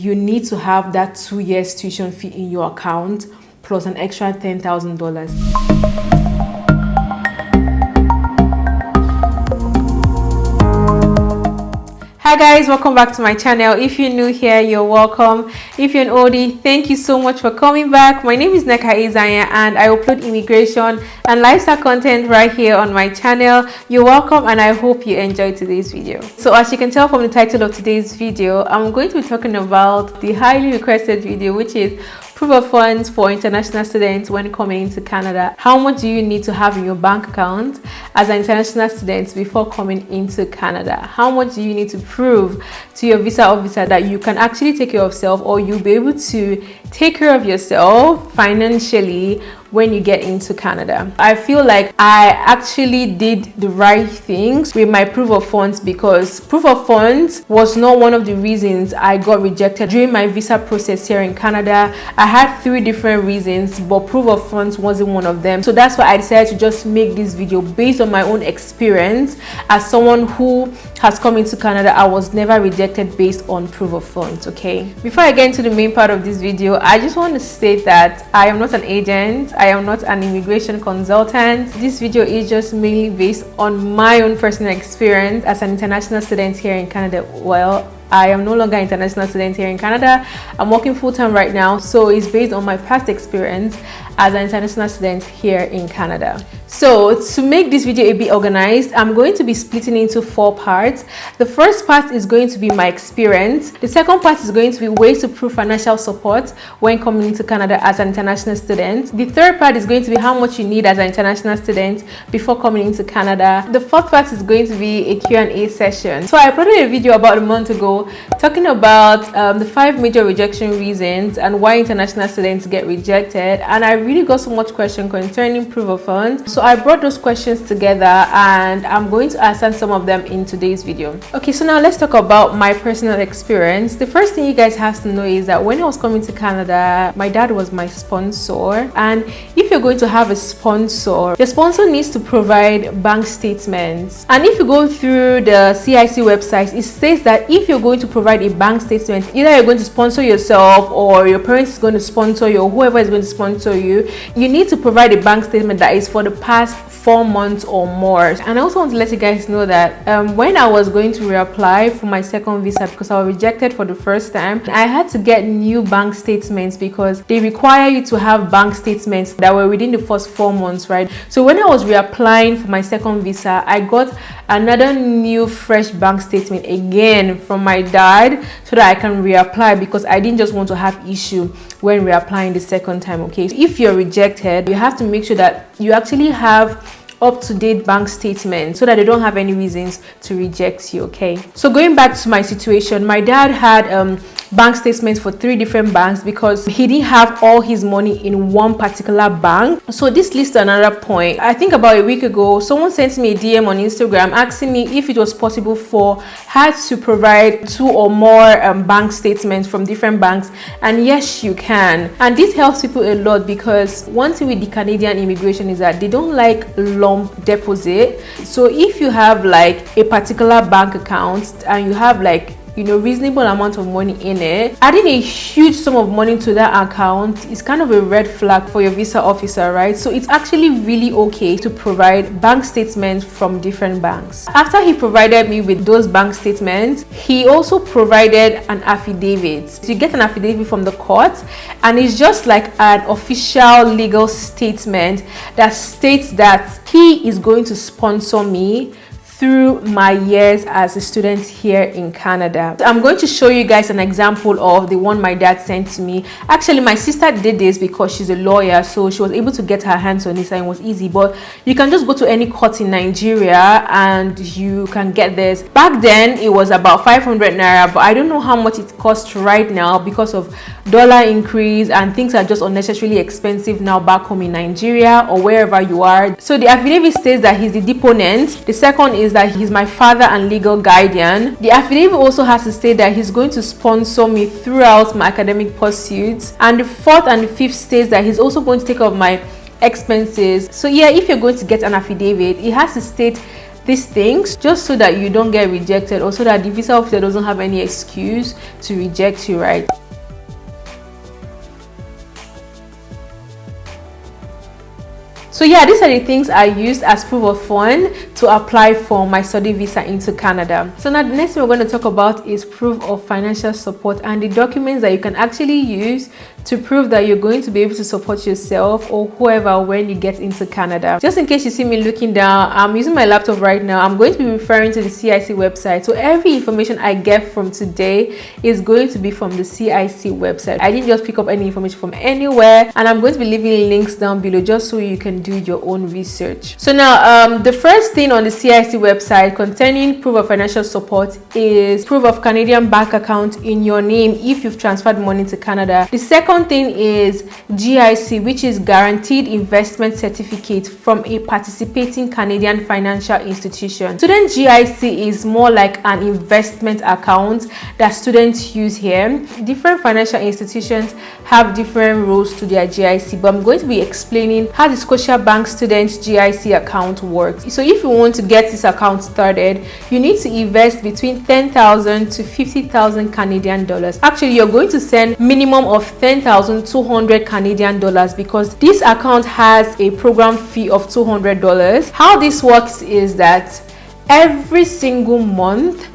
you need to have that 2 years tuition fee in your account plus an extra $10,000. Hi guys, welcome back to my channel. If you're new here, you're welcome. If you're an oldie, thank you so much for coming back. My name is Nneka and I upload immigration and lifestyle content right here on my channel. You're welcome and I hope you enjoyed today's video. So as you can tell from the title of today's video, I'm going to be talking about the highly requested video, which is proof of funds for international students when coming into Canada. How much do you need to have in your bank account as an international student before coming into Canada? How much do you need to prove to your visa officer that you can actually take care of yourself, or you'll be able to take care of yourself financially when you get into Canada? I feel like I actually did the right things with my proof of funds, because proof of funds was not one of the reasons I got rejected during my visa process here in Canada. I had 3 different reasons, but proof of funds wasn't one of them. So that's why I decided to just make this video based on my own experience. As someone who has come into Canada, I was never rejected based on proof of funds. Okay, before I get into the main part of this video, I just want to state that I am not an agent. I am not an immigration consultant. This video is just mainly based on my own personal experience as an international student here in Canada. Well, I am no longer an international student here in Canada. I'm working full-time right now, so it's based on my past experience as an international student here in Canada. So to make this video a bit organized, I'm going to be splitting into 4 parts. The first part is going to be my experience. The second part is going to be ways to prove financial support when coming into Canada as an international student. The third part is going to be how much you need as an international student before coming into Canada. The fourth part is going to be a Q&A session. So I uploaded a video about a month ago talking about the 5 major rejection reasons and why international students get rejected, and I really got so much question concerning proof of funds. So I brought those questions together and I'm going to answer some of them in today's video. Okay, so now let's talk about my personal experience. The first thing you guys have to know is that when I was coming to Canada, my dad was my sponsor, and if you're going to have a sponsor, the sponsor needs to provide bank statements. And if you go through the CIC website, it says that if you're going to provide a bank statement, either you're going to sponsor yourself or your parents is going to sponsor you or whoever is going to sponsor you, you need to provide a bank statement that is for the past 4 months or more. And I also want to let you guys know that when I was going to reapply for my second visa, because I was rejected for the first time, I had to get new bank statements because they require you to have bank statements that were within the first 4 months, right? So when I was reapplying for my second visa, I got another new fresh bank statement again from my dad so that I can reapply, because I didn't just want to have issue when reapplying the second time. Okay, so if you're rejected, you have to make sure that you actually have up-to-date bank statement so that they don't have any reasons to reject you. Okay, so going back to my situation, my dad had bank statements for 3 different banks because he didn't have all his money in one particular bank. So this leads to another point. I think about a week ago, someone sent me a DM on Instagram asking me if it was possible for her to provide 2 or more bank statements from different banks, and yes, you can. And this helps people a lot, because one thing with the Canadian immigration is that they don't like lump deposit. So if you have like a particular bank account and you have like reasonable amount of money in it, adding a huge sum of money to that account is kind of a red flag for your visa officer, right? So it's actually really okay to provide bank statements from different banks. After he provided me with those bank statements, he also provided an affidavit. So you get an affidavit from the court, and it's just like an official legal statement that states that he is going to sponsor me through my years as a student here in Canada. I'm going to show you guys an example of the one my dad sent to me. Actually, my sister did this because she's a lawyer, so she was able to get her hands on this and it was easy. But you can just go to any court in Nigeria and you can get this. Back then, it was about 500 naira, but I don't know how much it costs right now because of dollar increase and things are just unnecessarily expensive now back home in Nigeria or wherever you are. So the affidavit states that he's the deponent. The second is that he's my father and legal guardian. The affidavit also has to state that he's going to sponsor me throughout my academic pursuits. And the fourth and the fifth states that he's also going to take care of my expenses. So yeah, if you're going to get an affidavit, it has to state these things just so that you don't get rejected, or so that the visa officer doesn't have any excuse to reject you, right? So yeah, these are the things I used as proof of fund to apply for my study visa into Canada. So now the next thing we're going to talk about is proof of financial support, and the documents that you can actually use to prove that you're going to be able to support yourself or whoever when you get into Canada. Just in case you see me looking down, I'm using my laptop right now. I'm going to be referring to the CIC website. So every information I get from today is going to be from the CIC website. I didn't just pick up any information from anywhere, and I'm going to be leaving links down below just so you can do your own research. So now the first thing on the CIC website containing proof of financial support is proof of Canadian bank account in your name if you've transferred money to Canada. The second thing is GIC, which is Guaranteed Investment Certificate from a participating Canadian financial institution. Student GIC is more like an investment account that students use here. Different financial institutions have different rules to their GIC, but I'm going to be explaining how the Scotiabank Student GIC account works. So if you want to get this account started, you need to invest between 10,000 to 50,000 Canadian dollars. Actually, you're going to send minimum of 10,200 Canadian dollars because this account has a program fee of $200. How this works is that every single month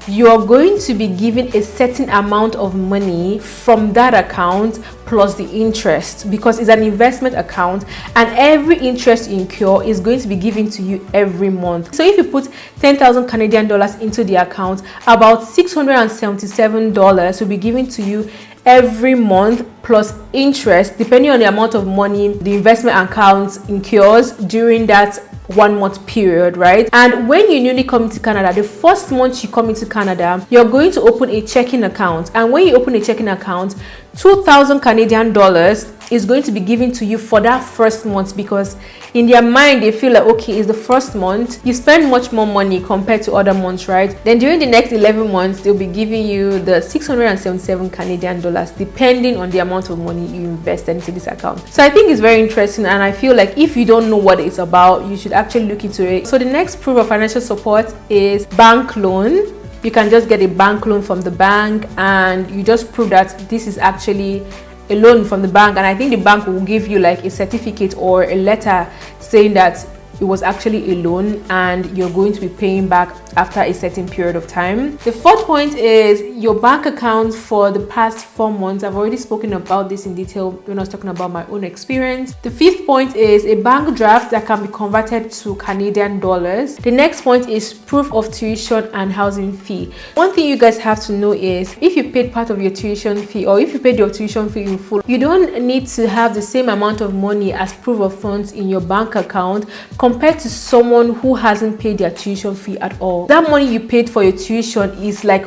you're going to be given a certain amount of money from that account plus the interest, because it's an investment account and every interest you incur is going to be given to you every month. So if you put 10,000 Canadian dollars into the account, about $677 will be given to you every month plus interest depending on the amount of money the investment account incurs during that 1 month period, right? And when you newly come to Canada, the first month you come into Canada, you're going to open a checking account, and when you open a checking account, 2,000 Canadian dollars is going to be given to you for that first month, because in their mind they feel like, okay, it's the first month, you spend much more money compared to other months, right? Then during the next 11 months they'll be giving you the 677 Canadian dollars depending on the amount of money you invested into this account. So I think it's very interesting, and I feel like if you don't know what it's about, you should actually look into it. So the next proof of financial support is bank loan. You can just get a bank loan from the bank, and you just prove that this is actually a loan from the bank, and I think the bank will give you like a certificate or a letter saying that it was actually a loan and you're going to be paying back after a certain period of time. The fourth point is your bank account for the past 4 months. I've already spoken about this in detail when I was talking about my own experience. The fifth point is a bank draft that can be converted to Canadian dollars. The next point is proof of tuition and housing fee. One thing you guys have to know is if you paid part of your tuition fee, or if you paid your tuition fee in full, you don't need to have the same amount of money as proof of funds in your bank account compared to someone who hasn't paid their tuition fee at all. That money you paid for your tuition is like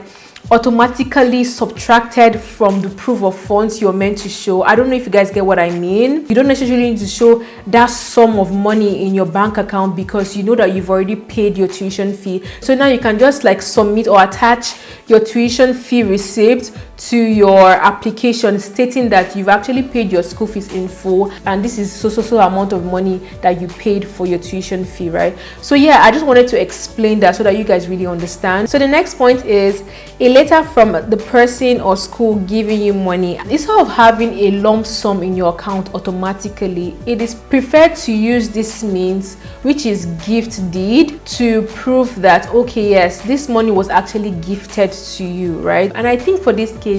automatically subtracted from the proof of funds you're meant to show. I don't know if you guys get what I mean. You don't necessarily need to show that sum of money in your bank account because you know that you've already paid your tuition fee. So now you can just like submit or attach your tuition fee receipt to your application stating that you've actually paid your school fees in full, and this is so amount of money that you paid for your tuition fee, right? So yeah, I just wanted to explain that so that you guys really understand. So the next point is a letter from the person or school giving you money. Instead of having a lump sum in your account automatically, it is preferred to use this means, which is gift deed, to prove that okay, yes, this money was actually gifted to you, right? And I think for this case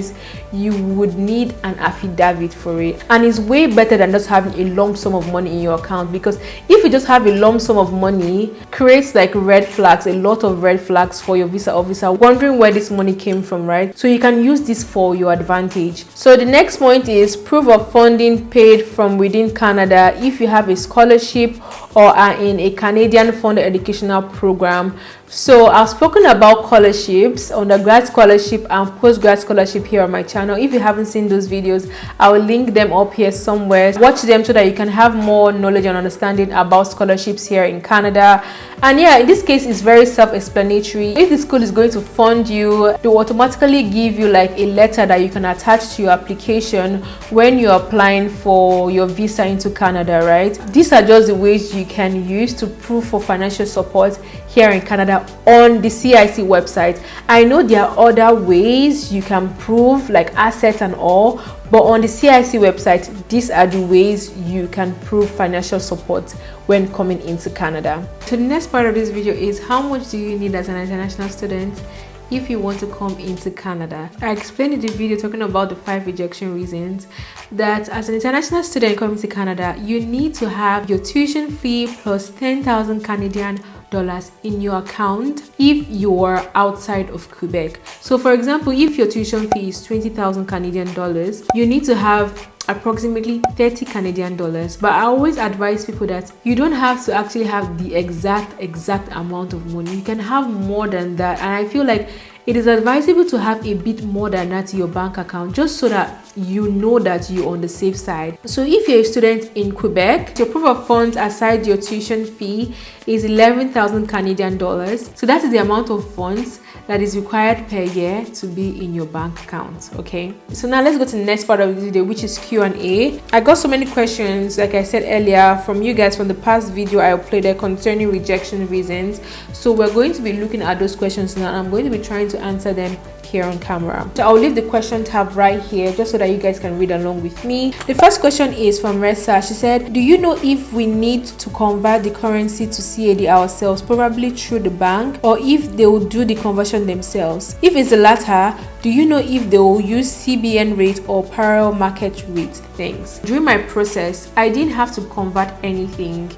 you would need an affidavit for it, and it's way better than just having a lump sum of money in your account, because if you just have a lump sum of money, creates like red flags, a lot of red flags for your visa officer wondering where this money came from, right? So you can use this for your advantage. So the next point is proof of funding paid from within Canada if you have a scholarship or are in a Canadian funded educational program. So I've spoken about scholarships, undergrad scholarship and postgrad scholarship here on my channel. If you haven't seen those videos, I will link them up here somewhere. Watch them so that you can have more knowledge and understanding about scholarships here in Canada. And yeah, in this case it's very self-explanatory. If the school is going to fund you, they will automatically give you like a letter that you can attach to your application when you're applying for your visa into Canada, right? These are just the ways you can use to prove for financial support here in Canada on the CIC website. I know there are other ways you can prove like assets and all, but on the CIC website, these are the ways you can prove financial support when coming into Canada. So the next part of this video is how much do you need as an international student if you want to come into Canada. I explained in the video talking about the 5 rejection reasons that as an international student coming to Canada, you need to have your tuition fee plus 10,000 Canadian dollars in your account if you are outside of Quebec. So for example, if your tuition fee is 20,000 Canadian dollars, you need to have approximately 30 Canadian dollars. But I always advise people that you don't have to actually have the exact amount of money. You can have more than that, and I feel like it is advisable to have a bit more than that in your bank account, just so that you know that you're on the safe side. So if you're a student in Quebec, your proof of funds aside your tuition fee is 11,000 Canadian dollars. So that is the amount of funds that is required per year to be in your bank account. Okay, so now let's go to the next part of the video, which is Q&A. I got so many questions, like I said earlier, from you guys from the past video I uploaded concerning rejection reasons. So we're going to be looking at those questions now, and I'm going to be trying to answer them here on camera. So I'll leave the question tab right here just so that you guys can read along with me. The first question is from Ressa. She said, do you know if we need to convert the currency to CAD ourselves, probably through the bank, or if they will do the conversion themselves? If it's the latter, do you know if they will use CBN rate or parallel market rate things? During my process, I didn't have to convert anything.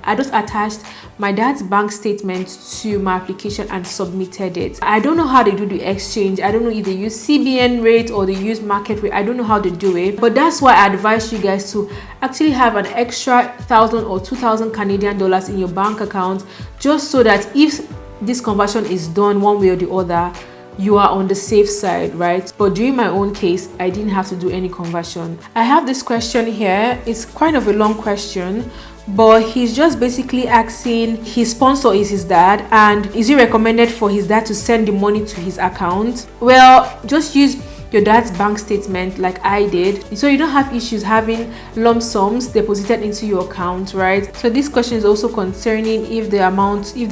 I just attached my dad's bank statement to my application and submitted it. I don't know how they do the exchange. I don't know if they use CBN rate or they use market rate. I don't know how they do it, but that's why I advise you guys to actually have an extra 1,000 or 2,000 Canadian dollars in your bank account, just so that if this conversion is done one way or the other, you are on the safe side, right? But during my own case, I didn't have to do any conversion. I have this question here. It's kind of a long question, but he's just basically asking, his sponsor is his dad, and is it recommended for his dad to send the money to his account? Well, just use your dad's bank statement like I did, so you don't have issues having lump sums deposited into your account, right? So this question is also concerning if the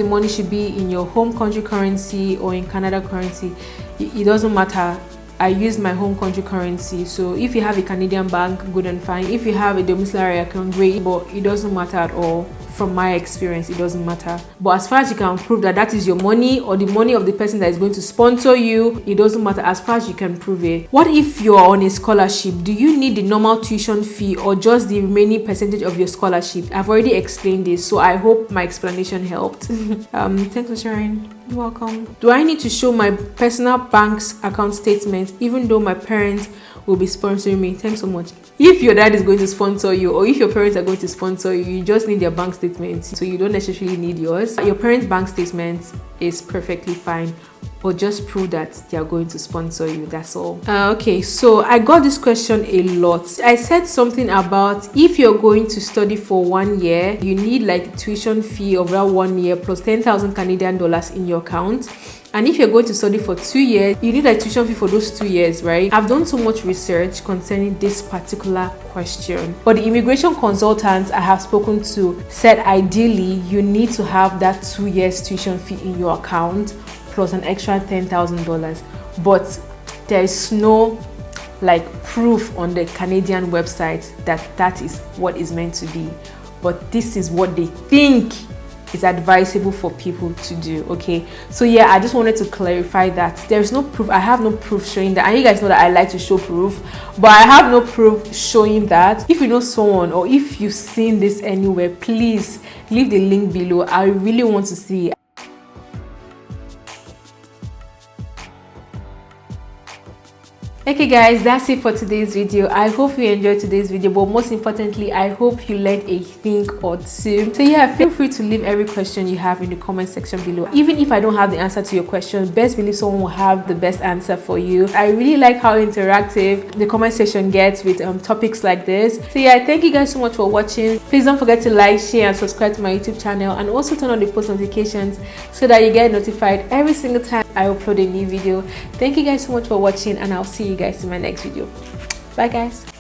money should be in your home country currency or in Canada currency. It doesn't matter. I use my home country currency, so if you have a Canadian bank, good and fine. If you have a domiciliary account, great, but it doesn't matter at all. From my experience, it doesn't matter. But as far as you can prove that that is your money or the money of the person that is going to sponsor you, it doesn't matter as far as you can prove it. What if you're on a scholarship? Do you need the normal tuition fee or just the remaining percentage of your scholarship? I've already explained this, so I hope my explanation helped. Thanks for sharing. You're welcome. Do I need to show my personal bank's account statement even though my parents will be sponsoring me? Thanks so much. If your dad is going to sponsor you, or if your parents are going to sponsor you, you just need their bank statements, so you don't necessarily need yours. Your parents' bank statement is perfectly fine, but just prove that they are going to sponsor you, that's all. Okay, so I got this question a lot. I said something about if you're going to study for 1 year, you need like tuition fee of around 1 year plus 10,000 Canadian dollars in your account. And if you're going to study for 2 years, you need a tuition fee for those 2 years, right? I've done so much research concerning this particular question, but the immigration consultants I have spoken to said ideally you need to have that 2 years tuition fee in your account plus an extra $10,000. But there is no like proof on the Canadian website that that is what is meant to be, but this is what they think is advisable for people to do. Okay, so yeah, I just wanted to clarify that there's no proof. I have no proof showing that, and you guys know that I like to show proof, but I have no proof showing that. If you know someone or if you've seen this anywhere, please leave the link below. I really want to see it. Okay guys, that's it for today's video. I hope you enjoyed today's video, but most importantly, I hope you learned a thing or two. So yeah, feel free to leave every question you have in the comment section below. Even if I don't have the answer to your question, best believe someone will have the best answer for you. I really like how interactive the comment section gets with topics like this. So yeah, thank you guys so much for watching. Please don't forget to like, share and subscribe to my YouTube channel, and also turn on the post notifications so that you get notified every single time I upload a new video. Thank you guys so much for watching, and I'll see you guys in my next video. Bye guys.